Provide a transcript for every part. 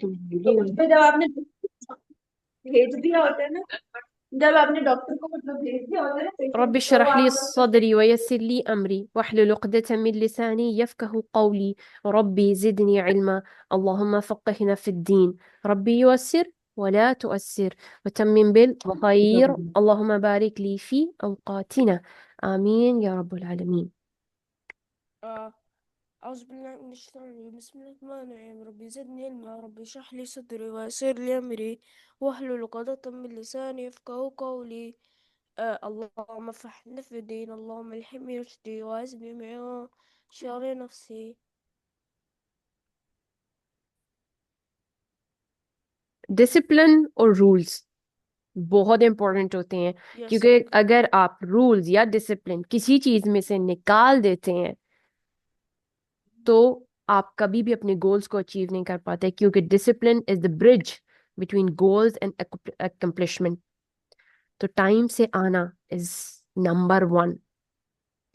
تو جب آپ نے بھیج دیا ہوتا ہے نا، جب آپ نے ڈاکٹر کو مطلب بھیج دیا ہوتا ہے نا پیشنٹ رب کو، تو اشرح لي آپ لوگ کو صدري ويسر لي أمري واحلل عقدة من لساني يفقه قولي ربي زدني علما اللهم فقهنا في الدين ربي يسر ولا تؤسر وتمم بالخير اللهم بارك لي في أوقاتنا آمين يا رب العالمين. أعوذ بالله من الشيطان الرجيم بسم الله الرحمن الرحيم ربي زدني علما ربي اشرح لي صدري ويسر لي أمري واحلل عقدة من لساني يفقهوا قولي اللهم فحنا في الدين اللهم الحمني رشدي وعزني من شر نفسي. ڈسپلن اور رولز بہت امپورٹنٹ ہوتے ہیں، Yes sir. کیونکہ اگر آپ رولز یا ڈسپلن کسی چیز میں سے نکال دیتے ہیں تو آپ کبھی بھی اپنے گولز کو اچیو نہیں کر پاتے، کیونکہ discipline is the bridge between goals and accomplishment. تو ٹائم سے آنا is number one.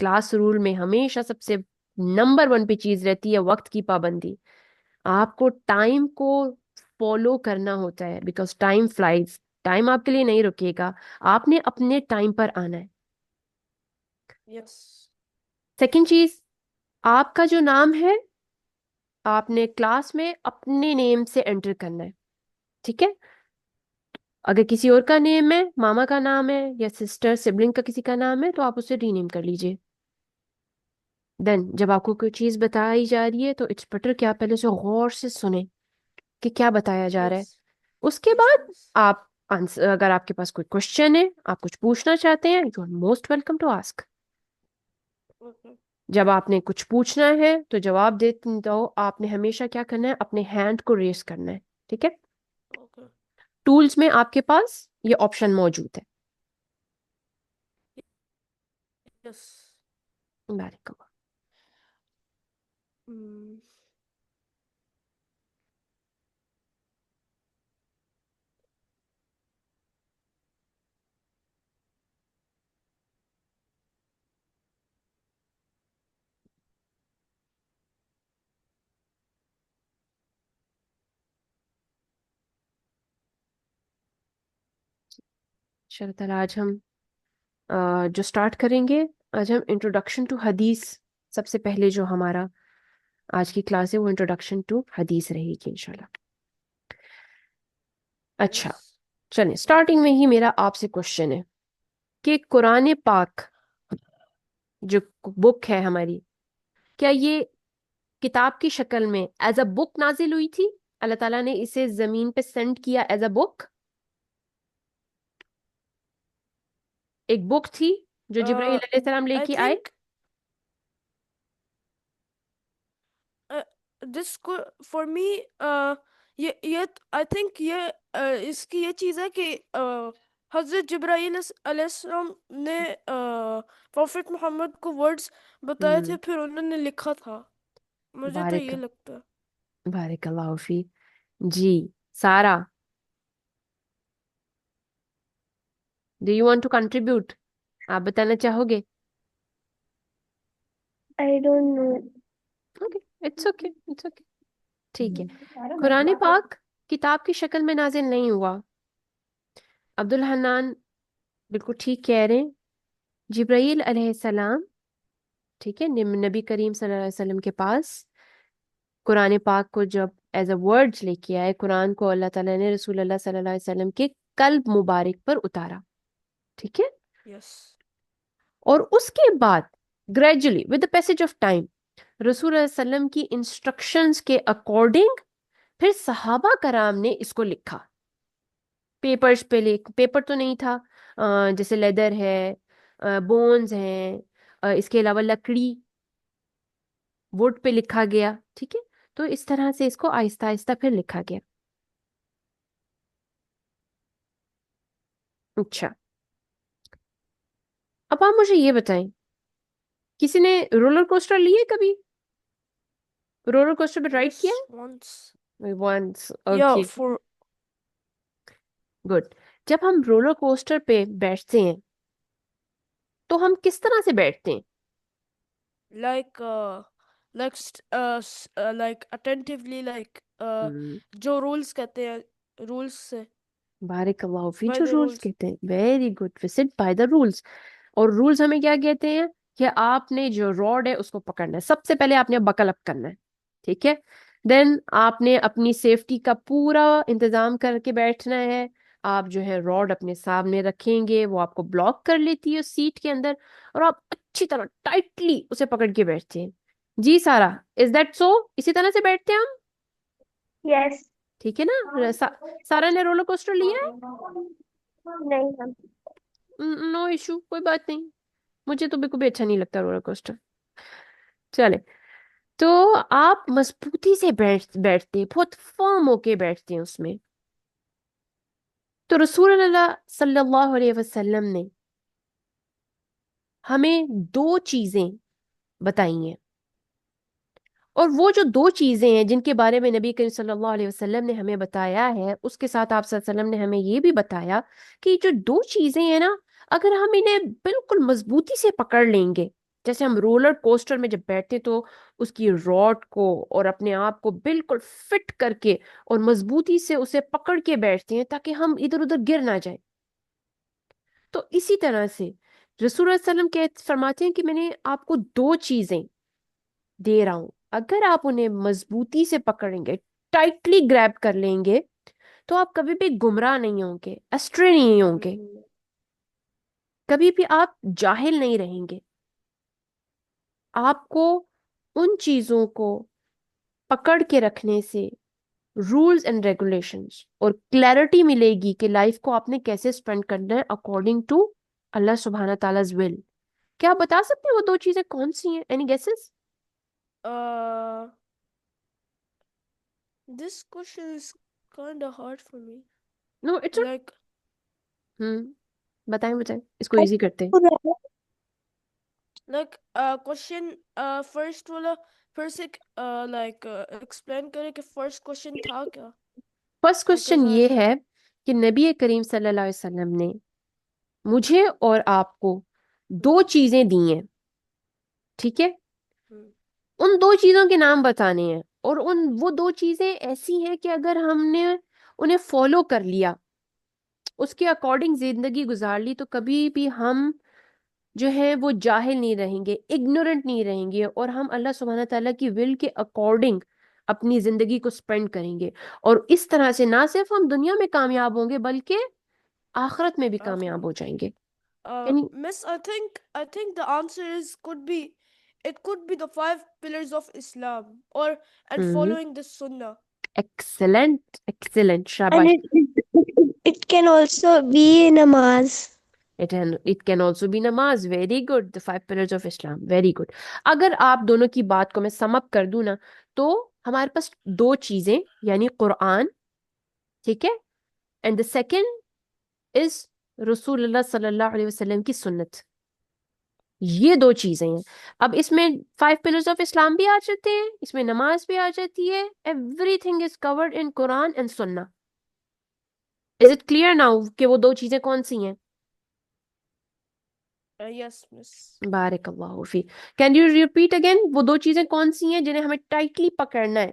Class rule میں ہمیشہ سب سے نمبر ون پہ چیز رہتی ہے وقت کی پابندی. آپ کو ٹائم کو فالو کرنا ہوتا ہے، بیکاز ٹائم فلائز. ٹائم آپ کے لیے نہیں رکے گا، آپ نے اپنے ٹائم پر آنا ہے. Yes. سیکنڈ چیز، آپ کا جو نام ہے آپ نے کلاس میں اپنے نیم سے انٹر کرنا ہے، ٹھیک ہے؟ اگر کسی اور کا نیم ہے، ماما کا نام ہے یا سسٹر سبلنگ کا کسی کا نام ہے، تو آپ اسے ری نیم کر لیجئے. دین جب آپ کو کوئی چیز بتائی جا رہی ہے تو اٹس بیٹر کہ آپ پہلے اسے غور سے سنیں کہ کیا بتایا جا رہا ہے. Yes. اس کے Yes بعد please. آپ اگر آپ کے پاس کوئی کوشچن ہے، آپ کچھ پوچھنا چاہتے ہیں، you are most welcome to ask. Okay. جب آپ نے کچھ پوچھنا ہے تو جواب دیتے تو آپ نے ہمیشہ کیا کرنا ہے، اپنے ہینڈ کو ریز کرنا ہے، ٹھیک ہے؟ Okay. ٹولز میں آپ کے پاس یہ آپشن موجود ہے. Yes. بارک اللہ. Mm. چلو تعالیٰ آج ہم جو سٹارٹ کریں گے، آج ہم انٹروڈکشن ٹو حدیث، سب سے پہلے جو ہمارا آج کی کلاس ہے وہ انٹروڈکشن ٹو حدیث رہے گی انشاءاللہ. اچھا Yes. چلیں، سٹارٹنگ میں ہی میرا آپ سے کوشچن ہے کہ قرآن پاک جو بک ہے ہماری، کیا یہ کتاب کی شکل میں ایز اے بک نازل ہوئی تھی؟ اللہ تعالیٰ نے اسے زمین پہ سینڈ کیا ایز اے بک؟ ایک بک تھی جو جبرائیل علیہ السلام لے I کے آئے؟ think this for me یہ I think یہ اس کی یہ چیز ہے کہ حضرت جبرائیل علیہ السلام نے پروفٹ محمد کو ورڈز بتائے تھے، پھر انہوں نے لکھا تھا، مجھے تو بارک یہ لگتا ہے. بارک اللہ فی. جی Sara, do you want to contribute? آپ بتانا چاہو گے؟ I don't know. Okay it's okay it's okay, ٹھیک ہے. قرآن پاک کتاب کی شکل میں نازل نہیں ہوا. عبد الحنان بالکل ٹھیک کہہ رہے ہیں. جبرائیل علیہ السلام، ٹھیک ہے، نبی کریم صلی اللہ علیہ وسلم کے پاس قرآن پاک کو جب ایز اے ورڈ لے کے آئے، قرآن کو اللہ تعالیٰ نے رسول اللہ صلی اللہ علیہ وسلم کے قلب مبارک پر اتارا، ٹھیک ہے. یس. اور اس کے بعد gradually with the passage of time رسول اللہ علیہ وسلم کی انسٹرکشنز کے اکارڈنگ پھر صحابہ کرام نے اس کو لکھا. پیپرز پہ پیپر تو نہیں تھا، جیسے لیدر ہے، بونز ہیں، اس کے علاوہ لکڑی، ووڈ پہ لکھا گیا، ٹھیک ہے. تو اس طرح سے اس کو آہستہ آہستہ پھر لکھا گیا. اچھا اب آپ مجھے یہ بتائیں، کسی نے رولر کوسٹر لیے کبھی؟ رولر کوسٹر پہ رائڈ کیا Yes, once. ہے؟ Once. Yeah, okay for good. جب ہم رولر کوسٹر پہ بیٹھتے ہیں تو ہم کس طرح سے بیٹھتے ہیں؟ like like attentively, like جو رولز کہتے ہیں رولز سے بارک اللہ فی، بائی جو دا رولز رولز. کہتے ہیں، very good, visit by the rules. اور رولز ہمیں کیا کہتے ہیں کہ آپ نے جو راڈ ہے اس کو پکڑنا ہے. سب سے پہلے آپ نے بکل اپ کرنا ہے، ٹھیک ہے. دین آپ نے اپنی سیفٹی کا پورا انتظام کر کے بیٹھنا ہے. آپ جو ہے راڈ اپنے سامنے رکھیں گے، وہ آپ کو بلاک کر لیتی ہے سیٹ کے اندر، اور آپ اچھی طرح ٹائٹلی اسے پکڑ کے بیٹھتے ہیں. جی سارا، از دیٹ سو؟ اسی طرح سے بیٹھتے ہیں ہم، یس. ٹھیک ہے نا؟ سارا نے رولر کوسٹر لیا نہیں ہم. ہے؟ نو ایشو، کوئی بات نہیں. مجھے تو بالکل بھی اچھا نہیں لگتا رولر کوسٹر. چلے، تو آپ مضبوطی سے بیٹھتے، بہت فرم ہو کے بیٹھتے ہیں اس میں. تو رسول اللہ صلی اللہ علیہ وسلم نے ہمیں دو چیزیں بتائی ہیں، اور وہ جو دو چیزیں ہیں جن کے بارے میں نبی کریم صلی اللہ علیہ وسلم نے ہمیں بتایا ہے، اس کے ساتھ آپ صلی اللہ علیہ وسلم نے ہمیں یہ بھی بتایا کہ یہ جو دو چیزیں ہیں نا، اگر ہم انہیں بالکل مضبوطی سے پکڑ لیں گے، جیسے ہم رولر کوسٹر میں جب بیٹھتے تو اس کی راڈ کو اور اپنے آپ کو بالکل فٹ کر کے اور مضبوطی سے اسے پکڑ کے بیٹھتے ہیں تاکہ ہم ادھر ادھر گر نہ جائیں. تو اسی طرح سے رسول اللہ علیہ وسلم فرماتے ہیں کہ میں نے آپ کو دو چیزیں دے رہا ہوں، اگر آپ انہیں مضبوطی سے پکڑیں گے، ٹائٹلی گریب کر لیں گے، تو آپ کبھی بھی گمراہ نہیں ہوں گے، اسٹرے نہیں ہوں گے، کبھی بھی آپ جاہل نہیں رہیں گے. آپ کو ان چیزوں کو پکڑ کے رکھنے سے رولز اینڈ ریگولیشنز اور کلیئرٹی ملے گی کہ لائف کو آپ نے کیسے اسپینڈ کرنا ہے اکارڈنگ ٹو اللہ سبحانہ تعالیٰ ول. کیا آپ بتا سکتے ہیں وہ دو چیزیں کون سی ہیں؟ Any gases? This question is kind of hard for me. No it's. Like, بتائیں اس کو ایزی کرتے ہیں. question first والا پھر سے explain کرے کہ first question تھا کیا. فرسٹ Because کوشچن یہ ہے کہ نبی کریم صلی اللہ علیہ وسلم نے مجھے اور آپ کو دو چیزیں دی ہیں، ٹھیک ہے؟ ان دو چیزوں کے نام بتانے ہیں، اور وہ دو چیزیں ایسی ہیں کہ اگر ہم نے انہیں فالو کر لیا، اس کے اکارڈنگ زندگی گزار لی، تو کبھی بھی ہم جو ہے وہ جاہل نہیں رہیں گے، اگنورنٹ نہیں رہیں گے، اور ہم اللہ سبحانہ تعالیٰ کی ول کے اکارڈنگ اپنی زندگی کو سپینڈ کریں گے. اور اس طرح سے نہ صرف ہم دنیا میں کامیاب ہوں گے بلکہ آخرت میں بھی کامیاب ہو جائیں گے. یعنی Miss, I think the answer could be the 5 pillars of Islam and following the Sunnah. Excellent, And شاباش. it can also be namaz. It can also be namaz. Very good. The 5 pillars of Islam. Very good. اگر آپ دونوں کی بات کو میں سم اپ کر دوں نا، تو ہمارے پاس دو چیزیں، یعنی قرآن، ٹھیک ہے، اینڈ دا سیکنڈ از رسول اللہ صلی اللہ علیہ وسلم کی سنت. یہ دو چیزیں ہیں. اب اس میں 5 pillars of اسلام بھی آ جاتے ہیں، اس میں نماز بھی آ جاتی ہے. Everything is covered in Quran and Sunnah. Is it clear now کہ وہ دو چیزیں کون سی ہیں؟ Yes, Miss. بارک اللہ فی. کین یو ریپیٹ اگین، وہ دو چیزیں کون سی ہیں جنہیں ہمیں ٹائٹلی پکڑنا ہے؟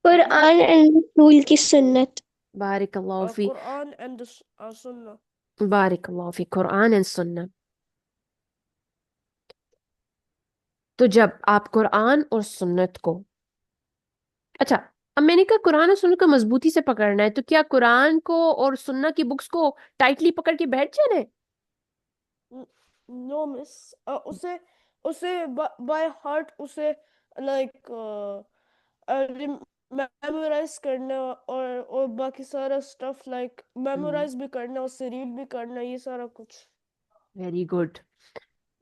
قرآن and رسول کی سنت. بارک اللہ فی. Quran and the Sunnah. بارک اللہ فی. قرآن اینڈ سنہ. تو جب آپ قرآن اور سنت کو، اچھا اب میں نے کہا قرآن اور سنت کو مضبوطی سے پکڑنا ہے، تو کیا قرآن کو اور سنہ کی بکس کو ٹائٹلی پکڑ کے بیٹھ جانا ہے؟ No, Miss. اسے by heart اسے میمورائز کرنا اور باقی سارا اسٹف میمورائز بھی کرنا، اس سے ریڈ بھی کرنا، یہ سارا کچھ. Very good.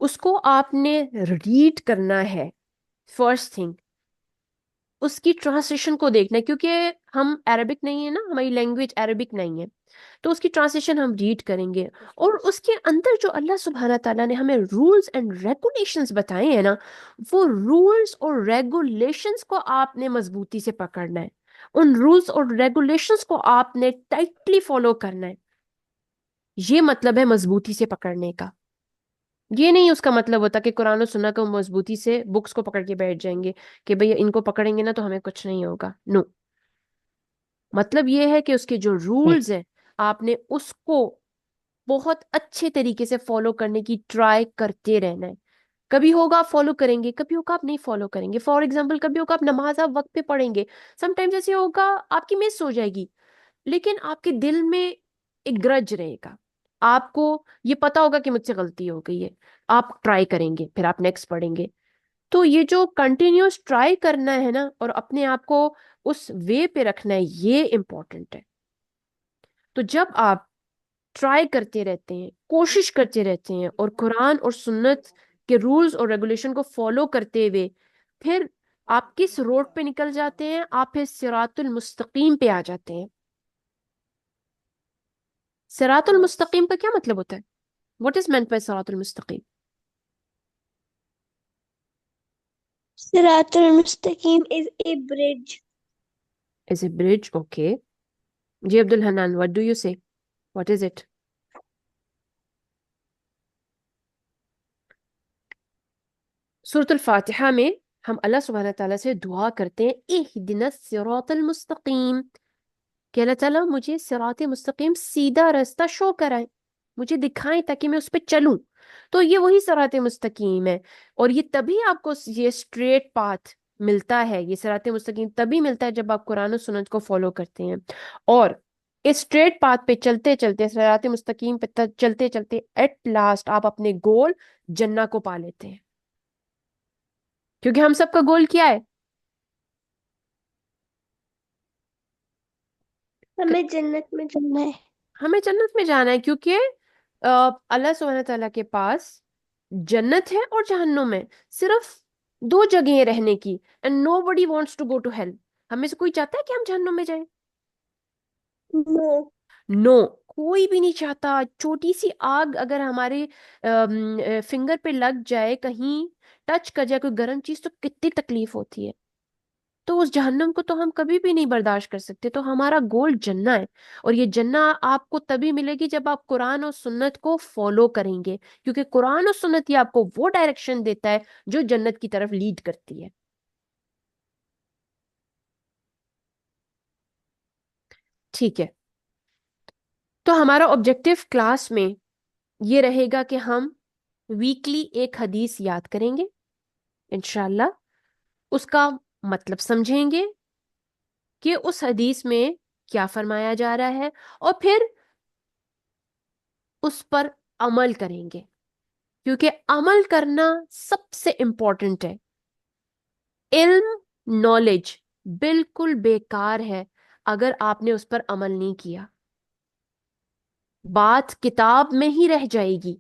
اس کو آپ نے ریڈ کرنا ہے فرسٹ تھنگ، اس کی ٹرانسلیشن کو دیکھنا ہے، کیونکہ ہم عربک نہیں ہے نا، ہماری لینگویج عربک نہیں ہے، تو اس کی ٹرانسلیشن ہم ریڈ کریں گے. اور اس کے اندر جو اللہ سبحانہ تعالیٰ نے ہمیں رولز اینڈ ریگولیشنز بتائے ہیں نا، وہ رولز اور ریگولیشنز کو آپ نے مضبوطی سے پکڑنا ہے. ان رولز اور ریگولیشنز کو آپ نے ٹائٹلی فالو کرنا ہے. یہ مطلب ہے مضبوطی سے پکڑنے کا. یہ نہیں اس کا مطلب ہوتا کہ قرآن و سنت کو مضبوطی سے بکس کو پکڑ کے بیٹھ جائیں گے کہ بھئی ان کو پکڑیں گے نا تو ہمیں کچھ نہیں ہوگا. نو. مطلب یہ ہے کہ اس کے جو رولز ہیں آپ نے اس کو بہت اچھے طریقے سے فالو کرنے کی ٹرائی کرتے رہنا ہے. کبھی ہوگا آپ فالو کریں گے, کبھی ہوگا آپ نہیں فالو کریں گے. فار ایگزامپل کبھی ہوگا آپ نماز آپ وقت پہ پڑھیں گے, سم ٹائمز ایسے ہوگا آپ کی مس ہو جائے گی, لیکن آپ کے دل میں ایک گرج رہے گا, آپ کو یہ پتا ہوگا کہ مجھ سے غلطی ہو گئی ہے, آپ ٹرائی کریں گے, پھر آپ نیکسٹ پڑھیں گے. تو یہ جو کنٹینیوس ٹرائی کرنا ہے نا اور اپنے آپ کو اس وے پہ رکھنا ہے, یہ امپورٹنٹ ہے. تو جب آپ ٹرائی کرتے رہتے ہیں, کوشش کرتے رہتے ہیں اور قرآن اور سنت کے رولز اور ریگولیشن کو فالو کرتے ہوئے پھر آپ کس روڈ پہ نکل جاتے ہیں, آپ پھر صراط المستقیم پہ آ جاتے ہیں. صراط المستقیم کا کیا مطلب ہوتا ہے؟ واٹ از مینٹ بائی صراط المستقیم؟ Siratul Mustaqim is a bridge. Is a bridge. Okay جی Abdul Hannan, what do you say? What is it? سورۃ الفاتحہ میں ہم اللہ سبحانہ تعالیٰ سے دعا کرتے ہیں اہدنا الصراط المستقیم, کہ اللہ تعالیٰ مجھے صراط مستقیم سیدھا راستہ شو کرائیں, مجھے دکھائیں تاکہ میں اس پہ چلوں. تو یہ وہی صراط مستقیم ہے, اور یہ تبھی آپ کو یہ اسٹریٹ پاتھ ملتا ہے, یہ صراط مستقیم تبھی ملتا ہے جب آپ قرآن و سنت کو فالو کرتے ہیں. اور اس اسٹریٹ پاتھ پہ چلتے چلتے, صراط مستقیم پہ چلتے چلتے ایٹ لاسٹ آپ اپنے گول جنہ کو پا لیتے ہیں. کیونکہ ہم سب کا گول کیا ہے؟ ہمیں جنت میں جانا ہے. ہمیں جنت میں جانا ہے, کیونکہ اللہ سبحانہ تعالیٰ کے پاس جنت ہے اور جہنم ہے, صرف دو جگہیں رہنے کی. And nobody wants to go to hell. ہمیں سے کوئی چاہتا ہے کہ ہم جہنم میں جائیں؟ No. نو, کوئی بھی نہیں چاہتا. چھوٹی سی آگ اگر ہمارے فنگر پہ لگ جائے, کہیں ٹچ کر جائے کوئی گرم چیز, تو کتنی تکلیف ہوتی ہے. تو اس جہنم کو تو ہم کبھی بھی نہیں برداشت کر سکتے. تو ہمارا گول جنہ ہے, اور یہ جنہ آپ کو تبھی ملے گی جب آپ قرآن اور سنت کو فالو کریں گے, کیونکہ قرآن اور سنت ہی آپ کو وہ ڈائریکشن دیتا ہے جو جنت کی طرف لیڈ کرتی ہے. ٹھیک ہے, تو ہمارا آبجیکٹو کلاس میں یہ رہے گا کہ ہم ویکلی ایک حدیث یاد کریں گے انشاءاللہ, اس کا مطلب سمجھیں گے کہ اس حدیث میں کیا فرمایا جا رہا ہے, اور پھر اس پر عمل کریں گے, کیونکہ عمل کرنا سب سے امپورٹنٹ ہے. علم, نالج بالکل بیکار ہے اگر آپ نے اس پر عمل نہیں کیا. بات کتاب میں ہی رہ جائے گی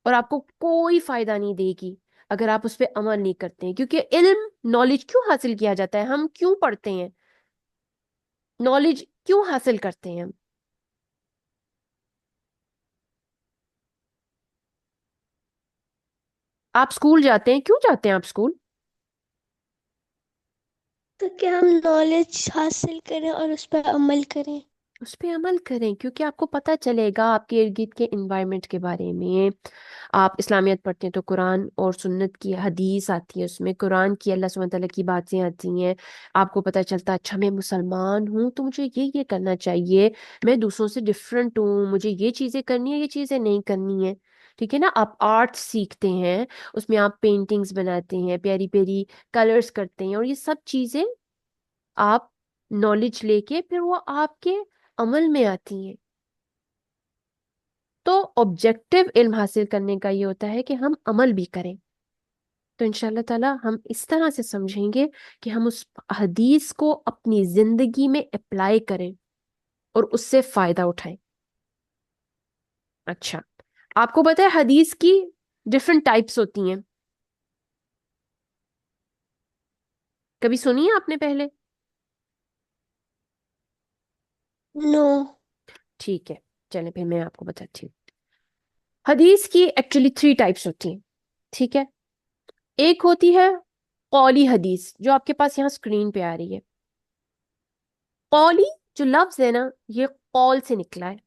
اور آپ کو کوئی فائدہ نہیں دے گی اگر آپ اس پہ عمل نہیں کرتے ہیں. کیونکہ علم, نالج کیوں حاصل کیا جاتا ہے, ہم کیوں پڑھتے ہیں, نالج کیوں حاصل کرتے ہیں ہم؟ آپ اسکول جاتے ہیں, کیوں جاتے ہیں آپ اسکول؟ تاکہ ہم نالج حاصل کریں اور اس پر عمل کریں. اس پہ عمل کریں, کیونکہ آپ کو پتہ چلے گا آپ کے ارد گرد کے انوائرمنٹ کے بارے میں. آپ اسلامیت پڑھتے ہیں تو قرآن اور سنت کی حدیث آتی ہے, اس میں قرآن کی اللہ سبحانہ تعالیٰ کی باتیں آتی ہیں. آپ کو پتہ چلتا ہے اچھا میں مسلمان ہوں تو مجھے یہ کرنا چاہیے, میں دوسروں سے ڈفرینٹ ہوں, مجھے یہ چیزیں کرنی ہے, یہ چیزیں نہیں کرنی ہے. ٹھیک ہے نا. آپ آرٹ سیکھتے ہیں, اس میں آپ پینٹنگز بناتے ہیں, پیاری پیاری کلرز کرتے ہیں, اور یہ سب چیزیں آپ نالج لے کے پھر وہ آپ کے عمل میں آتی ہیں. تو آبجیکٹو علم حاصل کرنے کا یہ ہوتا ہے کہ ہم عمل بھی کریں. تو انشاءاللہ تعالی ہم اس طرح سے سمجھیں گے کہ ہم اس حدیث کو اپنی زندگی میں اپلائی کریں اور اس سے فائدہ اٹھائیں. اچھا, آپ کو پتہ ہے حدیث کی ڈفرنٹ ٹائپس ہوتی ہیں, کبھی سنی ہے آپ نے پہلے؟ No. ٹھیک ہے, چلیں پھر میں آپ کو بتاتی ہوں. حدیث کی ایکچولی 3 ٹائپس ہوتی ہیں. ٹھیک ہے, ایک ہوتی ہے قولی حدیث, جو آپ کے پاس یہاں اسکرین پہ آ رہی ہے. قولی جو لفظ ہے نا, یہ قول سے نکلا ہے.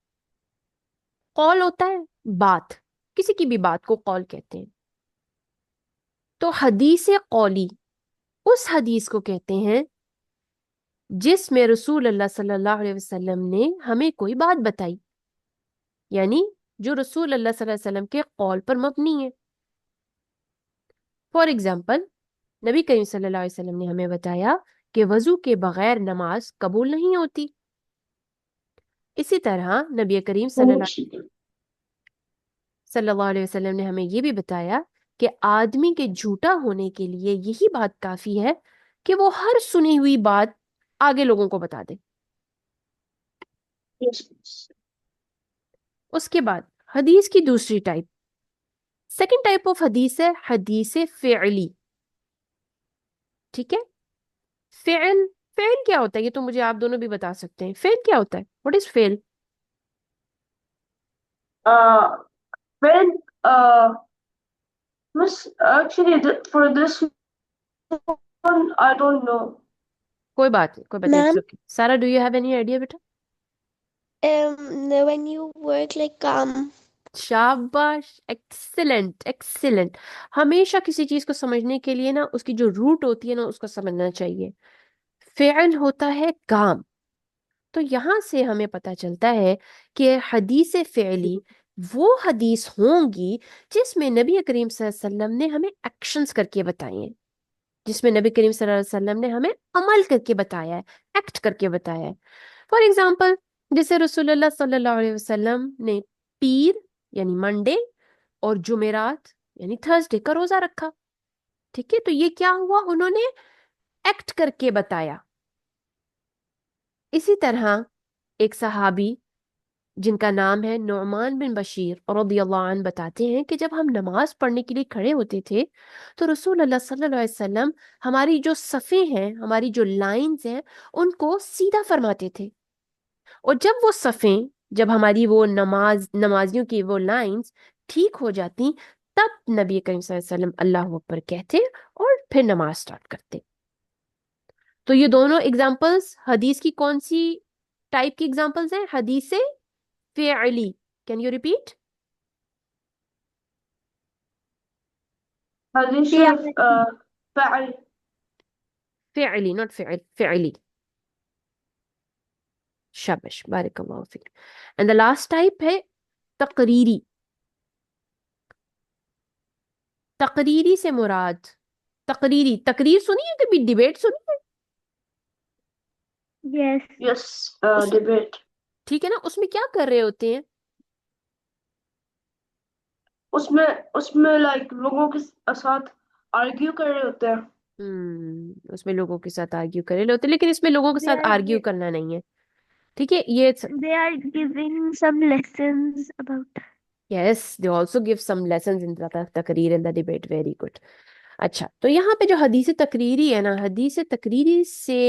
قول ہوتا ہے بات, کسی کی بھی بات کو قول کہتے ہیں. تو حدیث قولی اس حدیث کو کہتے ہیں جس میں رسول اللہ صلی اللہ علیہ وسلم نے ہمیں کوئی بات بتائی، یعنی جو رسول اللہ صلی اللہ علیہ وسلم کے قول پر مبنی ہے. فار ایگزامپل، نبی کریم صلی اللہ علیہ وسلم نے ہمیں بتایا کہ وضو کے بغیر نماز قبول نہیں ہوتی. اسی طرح نبی کریم صلی اللہ علیہ وسلم نے ہمیں یہ بھی بتایا کہ آدمی کے جھوٹا ہونے کے لیے یہی بات کافی ہے کہ وہ ہر سنی ہوئی بات آگے لوگوں کو بتا دے. اس کے بعد حدیث کی دوسری ٹائپ، سیکنڈ ٹائپ آف حدیث ہے حدیث فعلی. ٹھیک ہے، فعل فعل کیا ہوتا ہے یہ تو مجھے آپ دونوں بھی بتا سکتے ہیں. فعل کیا ہوتا ہے؟ واٹ از فعل؟ When Miss, actually, for this one, I don't know. کوئی بات نہیں. میم سارا do you have any idea beta? when you work like شاباش، ایکسیلنٹ ایکسیلنٹ. ہمیشہ کسی چیز کو سمجھنے کے لیے نا اس کی جو روٹ ہوتی ہے نا اس کو سمجھنا چاہیے. فعل ہوتا ہے کام. تو یہاں سے ہمیں پتہ چلتا ہے کہ حدیث فعلی وہ حدیث ہوں گی جس میں نبی کریم صلی اللہ علیہ وسلم نے ہمیں ایکشنز کر کے بتائے ہیں، جس میں نبی کریم صلی اللہ علیہ وسلم نے ہمیں عمل کر کے بتایا ہے، ایکٹ کر کے بتایا ہے. فار ایگزامپل، جیسے رسول اللہ صلی اللہ علیہ وسلم نے پیر یعنی منڈے اور جمعرات یعنی تھرسڈے کا روزہ رکھا. ٹھیک ہے، تو یہ کیا ہوا؟ انہوں نے ایکٹ کر کے بتایا. اسی طرح ایک صحابی جن کا نام ہے نعمان بن بشیر رضی اللہ عنہ بتاتے ہیں کہ جب ہم نماز پڑھنے کے لیے کھڑے ہوتے تھے تو رسول اللہ صلی اللہ علیہ وسلم ہماری جو صفیں ہیں، ہماری جو لائنز ہیں، ان کو سیدھا فرماتے تھے. اور جب وہ صفیں، جب ہماری وہ نمازیوں کی وہ لائنز ٹھیک ہو جاتی تب نبی کریم صلی اللہ علیہ وسلم اللہ اکبر کہتے اور پھر نماز سٹارٹ کرتے. تو یہ دونوں اگزامپلز حدیث کی کون سی ٹائپ کی اگزامپلز ہیں؟ حدیث فعلی. Can you repeat? حدیث فعل. فعلی not فعل، فعلی. شابش، بارک اللہ فیک. اینڈ the last type ہے تقریری. تقریری سے مراد تقریر سنی ہے؟ کبھی ڈیبیٹ سنی ہے؟ yes Yes, اس- debate. ٹھیک ہے نا، اس میں کیا کر رہے ہوتے ہیں؟ اس میں لائک لوگوں کے ساتھ آرگیو کر رہے ہوتے ہیں. اس میں لوگوں کے ساتھ آرگیو کرے ہوتے ہیں، لیکن اس میں لوگوں کے they ساتھ are آرگیو کرنا نہیں ہے. ٹھیک ہے، یہ they are giving some lessons about yes they also give some lessons in the تقریر in the debate. very good. اچھا، تو یہاں پہ جو حدیث تقریری ہے نا، حدیث تقریری سے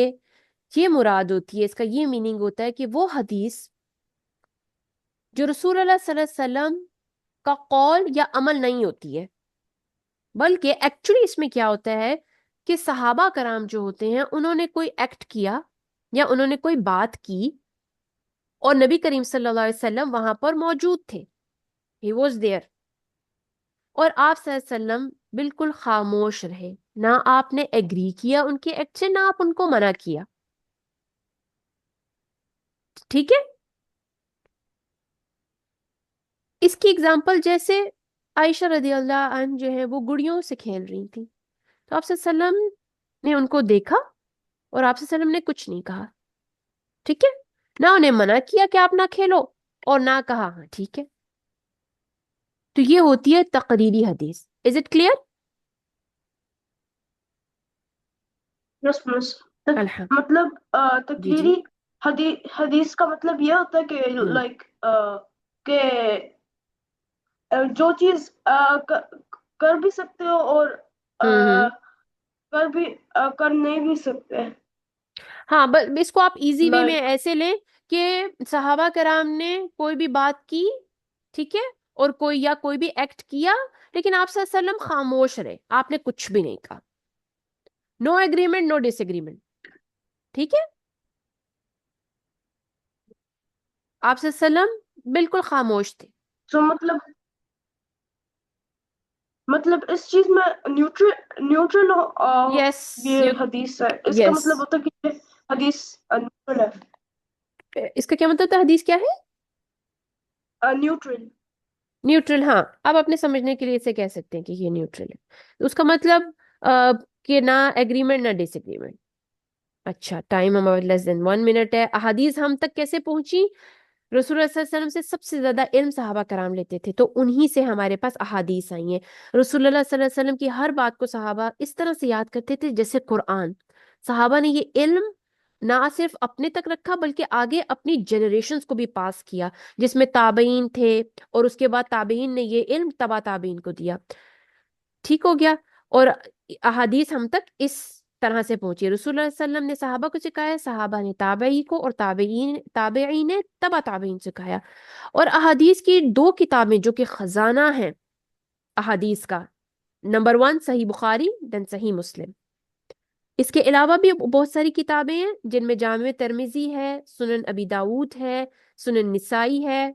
یہ مراد ہوتی ہے، اس کا یہ میننگ ہوتا ہے کہ وہ حدیث جو رسول اللہ صلی اللہ علیہ وسلم کا قول یا عمل نہیں ہوتی ہے، بلکہ ایکچولی اس میں کیا ہوتا ہے کہ صحابہ کرام جو ہوتے ہیں انہوں نے کوئی ایکٹ کیا یا انہوں نے کوئی بات کی اور نبی کریم صلی اللہ علیہ وسلم وہاں پر موجود تھے. He was there. اور آپ صلی اللہ علیہ وسلم بالکل خاموش رہے، نہ آپ نے ایگری کیا ان کے ایکٹ سے، نہ آپ ان کو منع کیا. ٹھیک ہے، اس کی اگزامپل جیسے عائشہ رضی اللہ عنہ جو ہے وہ گڑیوں سے کھیل رہی تھی، تو آپ صلی اللہ علیہ وسلم نے ان کو دیکھا اور آپ صلی اللہ علیہ وسلم نے کچھ نہیں کہا. ٹھیک ہے، نہ انہیں منع کیا کہ آپ نہ کھیلو اور نہ کہا ہاں ٹھیک ہے. تو یہ ہوتی ہے تقریری حدیث. Is it clear? Yes miss. الحمد مطلب جی جی. تقریری حدیث کا مطلب یہ ہوتا ہے کہ ہوں. لائک کہ جو چیز کر بھی سکتے ہو اور ہوں. کر نہیں بھی سکتے. ہاں، بس اس کو آپ ایزی وے میں لائک ایسے لیں کہ صحابہ کرام نے کوئی بھی بات کی، ٹھیک ہے، اور کوئی بھی ایکٹ کیا، لیکن آپ صلی اللہ علیہ وسلم خاموش رہے، آپ نے کچھ بھی نہیں کہا. نو ایگریمنٹ، نو ڈس ایگریمنٹ. ٹھیک ہے، آپ صلی اللہ علیہ وسلم بالکل خاموش تھے. سو مطلب مطلب اس چیز میں نیوٹرل Yes, یہ you, حدیث ہے، اس کا مطلب yes. ہوتا ہے کہ یہ حدیث نیوٹرل ہے. اس کا کیا مطلب تھا؟ حدیث کیا ہے؟ نیوٹرل. نیوٹرل. ہاں، اب اپنے سمجھنے کے لیے اسے کہہ سکتے ہیں کہ یہ نیوٹرل ہے. اس کا مطلب کہ نہ ایگریمنٹ نہ ڈس ایگریمنٹ. اچھا، ٹائم ہمارا لیس دین 1 منٹ ہے. احادیث ہم تک کیسے پہنچی؟ رسول اللہ صلی اللہ علیہ وسلم سے سب سے زیادہ علم صحابہ کرام لیتے تھے، تو انہی سے ہمارے پاس احادیث آئی ہیں. رسول اللہ صلی اللہ علیہ وسلم کی ہر بات کو صحابہ اس طرح سے یاد کرتے تھے جیسے قرآن. صحابہ نے یہ علم نہ صرف اپنے تک رکھا بلکہ آگے اپنی جنریشنز کو بھی پاس کیا، جس میں تابعین تھے، اور اس کے بعد تابعین نے یہ علم تبا تابعین کو دیا. ٹھیک ہو گیا. اور احادیث ہم تک اس طرح سے پہنچی. رسول اللہ صلی اللہ علیہ وسلم نے صحابہ کو سکھایا، صحابہ نے تابعی کو، اور تابعین نے تبا تابعین سکھایا. اور احادیث کی 2 کتابیں جو کہ خزانہ ہیں احادیث کا، نمبر 1 صحیح بخاری، دین صحیح مسلم. اس کے علاوہ بھی بہت ساری کتابیں ہیں جن میں جامع ترمذی ہے، سنن ابی داود ہے، سنن نسائی ہے،